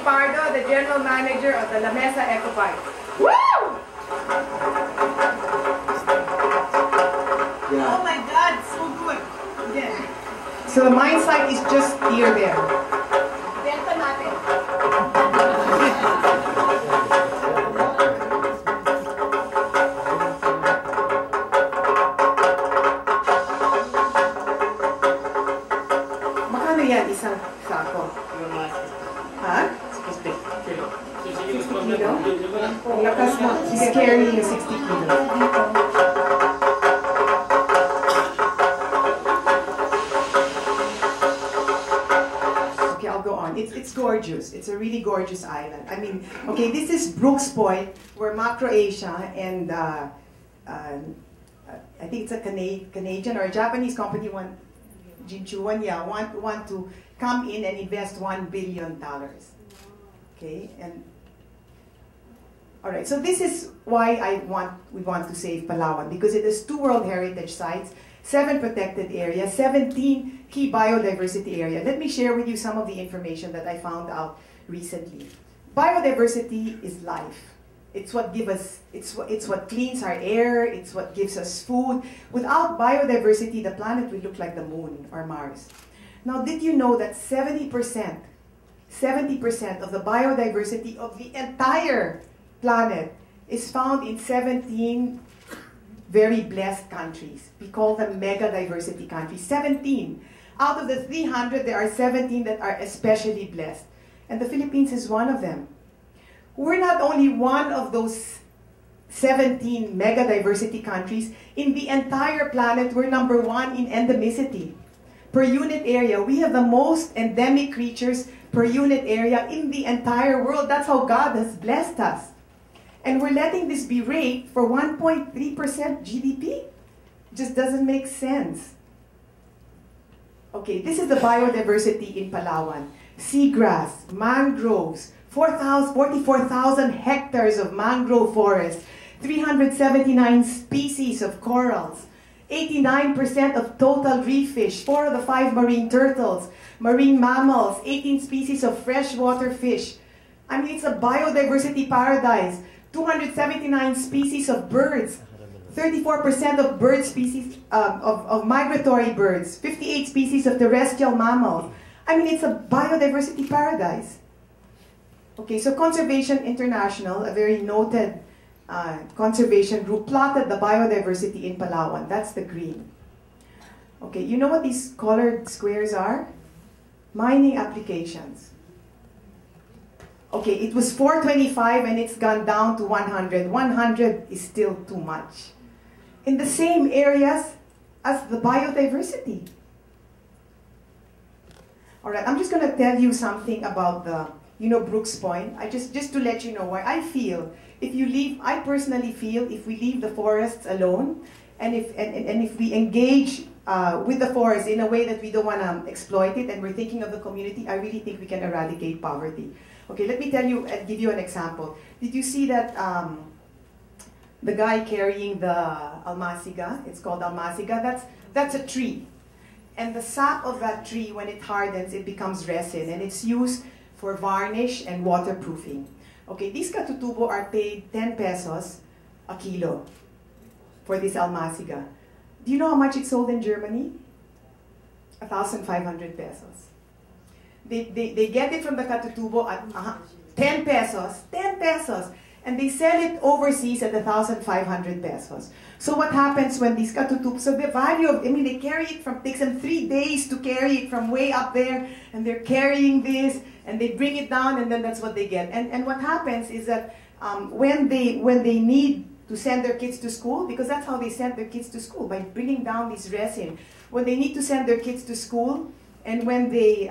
Pardo, the General Manager of the La Mesa Eco Park. Woo! Yeah. Oh my God, so good. Again. So the mine site is just near there. Delta natin. Makano yan isang sako? Ha? 60 kilo. Ang lakas mo. He's carrying 60 kilos. It's gorgeous. It's a really gorgeous island. I mean, okay, this is Brooks Point, where Macro-Asia and I think it's a Canadian or a Japanese company, Jinchuan, yeah, want to come in and invest $1 billion. Okay, and all right. So this is why we want to save Palawan, because it has 2 World Heritage Sites, 7 protected areas, 17 key biodiversity areas. Let me share with you some of the information that I found out recently. Biodiversity is life. It's what gives us, it's what cleans our air, it's what gives us food. Without biodiversity, the planet will look like the moon or Mars. Now, did you know that 70% of the biodiversity of the entire planet is found in 17 very blessed countries? We call them mega diversity countries. 17. Out of the 300, there are 17 that are especially blessed. And the Philippines is one of them. We're not only one of those 17 mega diversity countries. In the entire planet, we're #1 in endemicity. Per unit area, we have the most endemic creatures per unit area in the entire world. That's how God has blessed us. And we're letting this be rated for 1.3% GDP? Just doesn't make sense. Okay, this is the biodiversity in Palawan. Seagrass, mangroves, 44,000 hectares of mangrove forest, 379 species of corals, 89% of total reef fish, 4 of the 5 marine turtles, marine mammals, 18 species of freshwater fish. I mean, it's a biodiversity paradise. 279 species of birds, 34% of bird species, of migratory birds, 58 species of terrestrial mammals. I mean, it's a biodiversity paradise. Okay, so Conservation International, a very noted conservation group, plotted the biodiversity in Palawan. That's the green. Okay, you know what these colored squares are? Mining applications. Okay, it was 425 and it's gone down to 100. 100 is still too much. In the same areas as the biodiversity. All right, I'm just going to tell you something about the, Brooks Point. Just to let you know why I feel, I personally feel if we leave the forests alone, and if we engage with the forest in a way that we don't want to exploit it, and we're thinking of the community, I really think we can eradicate poverty. Okay, let me give you an example. Did you see that the guy carrying the almasiga? It's called almasiga. That's a tree. And the sap of that tree, when it hardens, it becomes resin, and it's used for varnish and waterproofing. Okay, these katutubo are paid 10 pesos a kilo for this almasiga. Do you know how much it's sold in Germany? 1,500 pesos. They get it from the katutubo at 10 pesos, 10 pesos, and they sell it overseas at 1,500 pesos. So what happens when these katutubos, so the value of, they carry it from, takes them 3 days to carry it from way up there, and they're carrying this, and they bring it down, and then that's what they get. And what happens is that when they need to send their kids to school, because that's how they send their kids to school, by bringing down this resin. When they need to send their kids to school, and when they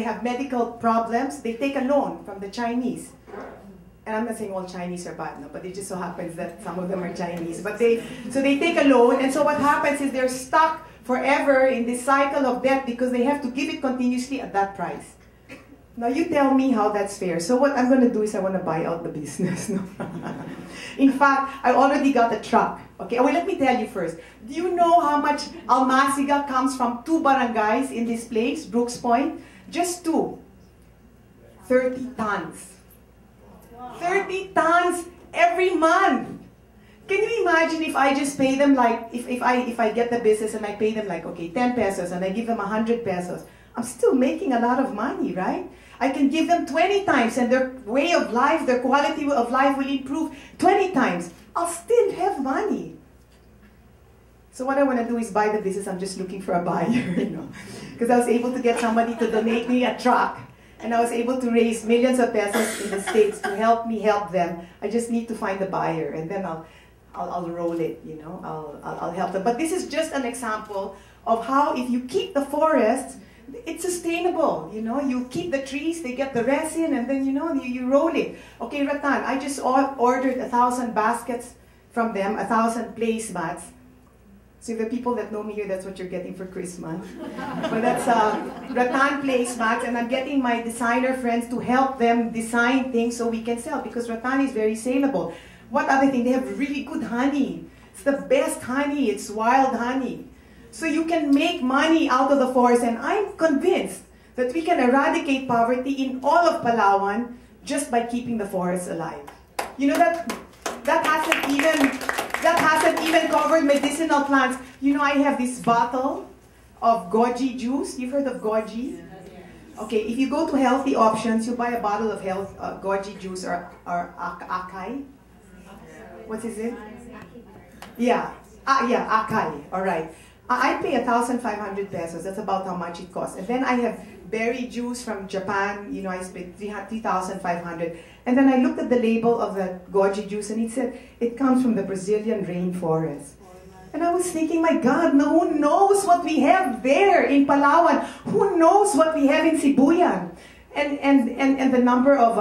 have medical problems, they take a loan from the Chinese. And I'm not saying all Chinese are bad, no, but it just so happens that some of them are Chinese. But they take a loan, and so what happens is they're stuck forever in this cycle of debt because they have to give it continuously at that price. Now you tell me how that's fair. So what I'm going to do is I want to buy out the business. No? In fact, I already got a truck. Okay, well, let me tell you first. Do you know how much almasiga comes from 2 barangays in this place, Brooks Point? Just two. 30 tons. 30 tons every month. Can you imagine if I just pay them like, if I get the business and I pay them like, okay, 10 pesos and I give them 100 pesos. I'm still making a lot of money, right? I can give them 20 times and their way of life, their quality of life will improve 20 times. I'll still have money. So what I want to do is buy the business. I'm just looking for a buyer, you know. Because I was able to get somebody to donate me a truck. And I was able to raise millions of pesos in the States to help me help them. I just need to find a buyer and then I'll roll it, you know. I'll help them. But this is just an example of how if you keep the forests, it's sustainable, you know. You keep the trees, they get the resin, and then, you know, you roll it. Okay, Ratan, I just ordered 1,000 baskets from them, 1,000 placemats. So the people that know me here, that's what you're getting for Christmas. But that's Ratan placemats, and I'm getting my designer friends to help them design things so we can sell, because Ratan is very saleable. What other thing? They have really good honey. It's the best honey. It's wild honey. So you can make money out of the forest, and I'm convinced that we can eradicate poverty in all of Palawan just by keeping the forests alive. You know that hasn't even covered medicinal plants. You know, I have this bottle of goji juice. You've heard of goji? Okay, if you go to Healthy Options, you buy a bottle of goji juice or acai. What is it? Yeah, acai. All right. I pay 1,500 pesos. That's about how much it costs. And then I have berry juice from Japan. You know, I spent 3,500. And then I looked at the label of the goji juice, and it said it comes from the Brazilian rainforest. And I was thinking, my God, no, who knows what we have there in Palawan? Who knows what we have in Sibuyan? And the number of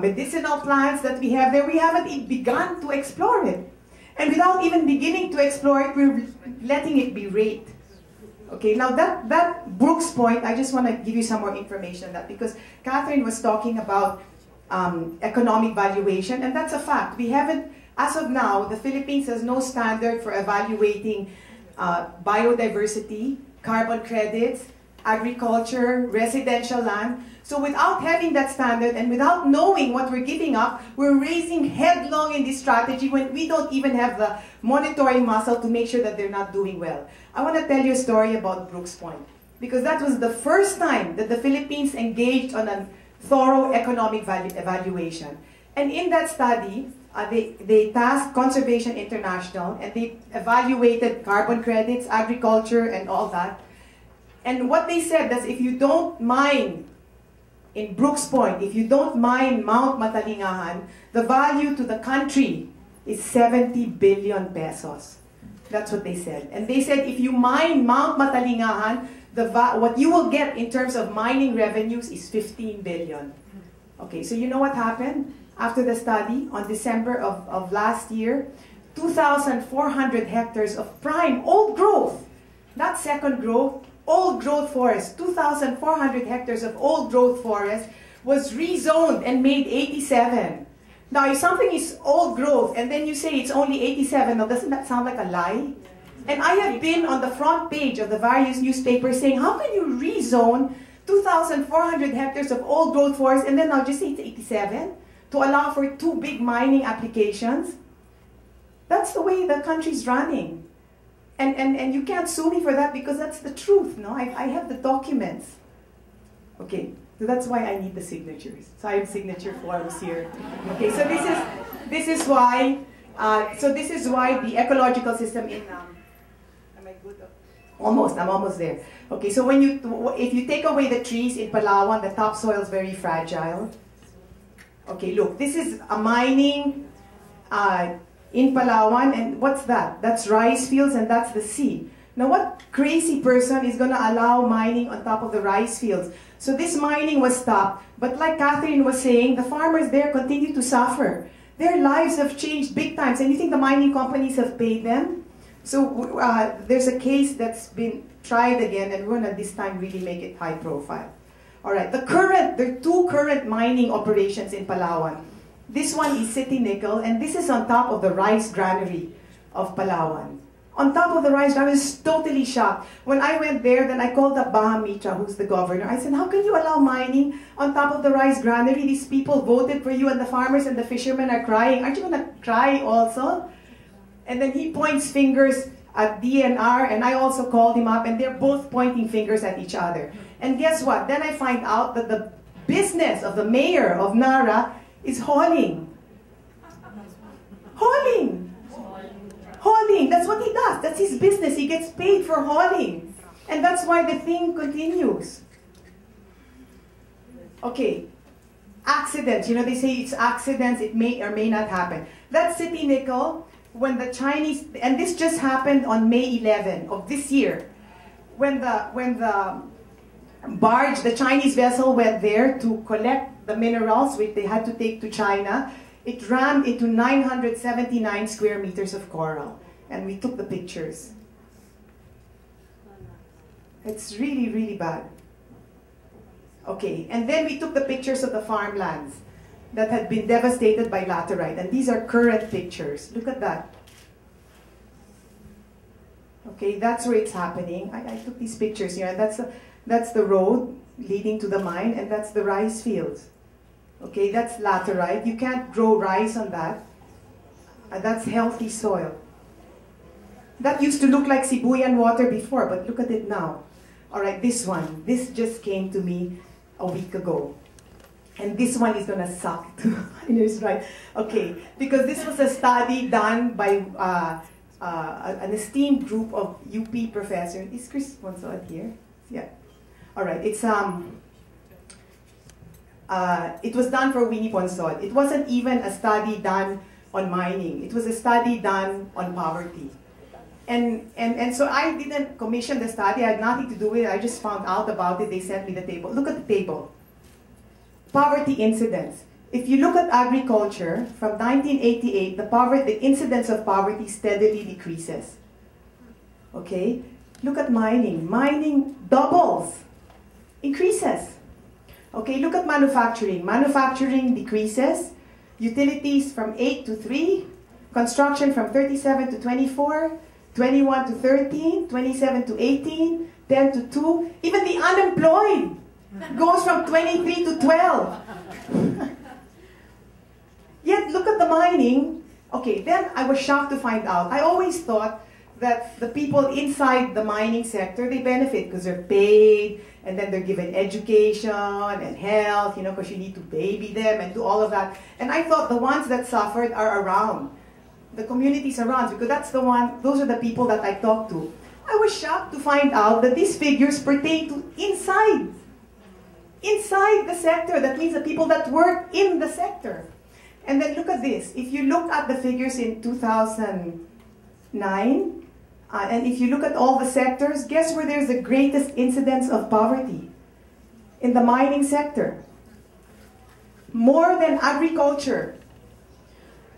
medicinal plants that we have there, we haven't begun to explore it. And without even beginning to explore it, we're letting it be raped. Okay, now that Brooks Point, I just want to give you some more information on that, because Catherine was talking about economic valuation, and that's a fact. We haven't, as of now, the Philippines has no standard for evaluating biodiversity, carbon credits, agriculture, residential land. So without having that standard and without knowing what we're giving up, we're racing headlong in this strategy when we don't even have the monitoring muscle to make sure that they're not doing well. I want to tell you a story about Brooks Point, because that was the first time that the Philippines engaged on a thorough economic evaluation. And in that study, they tasked Conservation International, and they evaluated carbon credits, agriculture, and all that. And what they said is, if you don't mine in Brooks Point, if you don't mine Mount Matalingahan, the value to the country is 70 billion pesos. That's what they said. And they said if you mine Mount Matalingahan, what you will get in terms of mining revenues is 15 billion. Okay, so you know what happened after the study? On December of last year, 2,400 hectares of prime old growth, not second growth, old growth forest, 2,400 hectares of old growth forest was rezoned and made 87. Now, if something is old growth and then you say it's only 87, now doesn't that sound like a lie? And I have been on the front page of the various newspapers saying, how can you rezone 2,400 hectares of old growth forest and then I'll just say it's 87 to allow for 2 big mining applications? That's the way the country's running. And you can't sue me for that, because that's the truth, no? I have the documents. Okay, so that's why I need the signatures. So I have signature forms here. Okay, so this is why the ecological system in am I good? Almost, I'm almost there. Okay, so if you take away the trees in Palawan, the topsoil is very fragile. Okay, look, this is a mining in Palawan, and what's that? That's rice fields, and that's the sea. Now, what crazy person is going to allow mining on top of the rice fields? So this mining was stopped, but like Catherine was saying, the farmers there continue to suffer. Their lives have changed big times, and you think the mining companies have paid them? So there's a case that's been tried again, and we're going to this time really make it high profile. All right, there are 2 current mining operations in Palawan. This one is City Nickel, and this is on top of the rice granary of Palawan. On top of the rice, I was totally shocked. When I went there, then I called up Baha Mitra, who's the governor. I said, how can you allow mining on top of the rice granary? These people voted for you, and the farmers and the fishermen are crying. Aren't you going to cry also? And then he points fingers at DNR, and I also called him up, and they're both pointing fingers at each other. And guess what? Then I find out that the business of the mayor of Nara is hauling. Hauling. Hauling, that's what he does. That's his business. He gets paid for hauling. And that's why the thing continues. Okay, accidents. You know, they say it's accidents. It may or may not happen. That City Nickel, when the Chinese, and this just happened on May 11 of this year, when the barge, the Chinese vessel went there to collect the minerals which they had to take to China, it rammed into 979 square meters of coral. And we took the pictures. It's really, really bad. Okay, and then we took the pictures of the farmlands that had been devastated by laterite. And these are current pictures. Look at that. Okay, that's where it's happening. I took these pictures here. And that's the road leading to the mine, and that's the rice fields. Okay, that's laterite. You can't grow rice on that. That's healthy soil. That used to look like Sibuyan water before, but look at it now. All right, this one. This just came to me a week ago. And this one is going to suck. It's right. Okay, because this was a study done by an esteemed group of UP professors. Is Chris Monsod here? Yeah. All right, it was done for Winnie Ponsod. It wasn't even a study done on mining. It was a study done on poverty. And so I didn't commission the study. I had nothing to do with it. I just found out about it. They sent me the table. Look at the table. Poverty incidence. If you look at agriculture, from 1988, the incidence of poverty steadily decreases. Okay? Look at mining. Mining doubles, increases. Okay, look at manufacturing. Manufacturing decreases. Utilities from 8 to 3. Construction from 37 to 24. 21 to 13. 27 to 18. 10 to 2. Even the unemployed goes from 23 to 12. Yet, look at the mining. Okay, then I was shocked to find out. I always thought that the people inside the mining sector, they benefit because they're paid, and then they're given education and health, you know, because you need to baby them and do all of that. And I thought the ones that suffered are around, the communities around, because those are the people that I talked to. I was shocked to find out that these figures pertain to inside the sector. That means the people that work in the sector. And then look at this. If you look at the figures in 2009, and if you look at all the sectors, guess where there's the greatest incidence of poverty? In the mining sector. More than agriculture.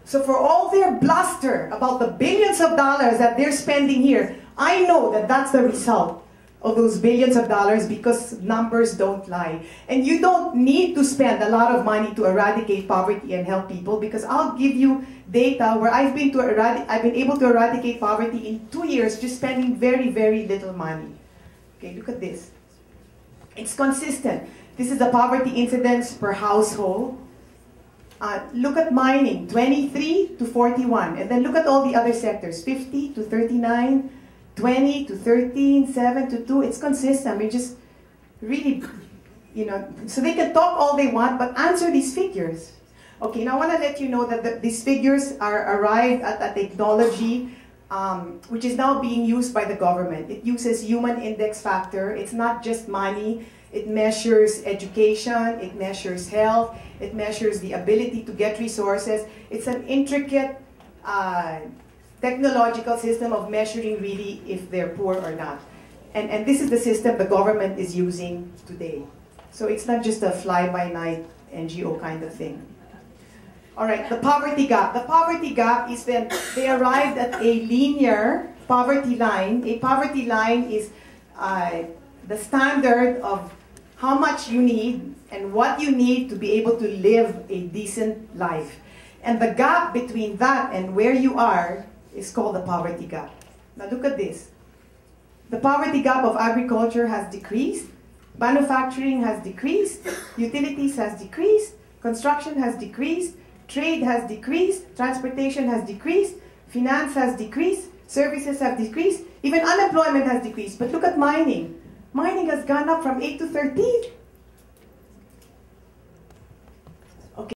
So for all their bluster about the billions of dollars that they're spending here, I know that that's the result of those billions of dollars, because numbers don't lie. And you don't need to spend a lot of money to eradicate poverty and help people, because I'll give you data where I've been able to eradicate poverty in 2 years just spending very, very little money. Okay, look at this. It's consistent. This is the poverty incidence per household. Look at mining, 23 to 41. And then look at all the other sectors, 50 to 39, 20 to 13, 7 to 2. It's consistent. I mean, just really, you know, so they can talk all they want, but answer these figures. Okay, now I want to let you know that these figures are arrived at a technology which is now being used by the government. It uses human index factor. It's not just money. It measures education. It measures health. It measures the ability to get resources. It's an intricate technological system of measuring really if they're poor or not. And this is the system the government is using today. So it's not just a fly-by-night NGO kind of thing. All right, the poverty gap. The poverty gap is then they arrived at a linear poverty line. A poverty line is the standard of how much you need and what you need to be able to live a decent life. And the gap between that and where you are is called the poverty gap. Now look at this. The poverty gap of agriculture has decreased, manufacturing has decreased, utilities has decreased, construction has decreased, trade has decreased, transportation has decreased, finance has decreased, services have decreased, even unemployment has decreased. But look at mining. Mining has gone up from 8 to 13.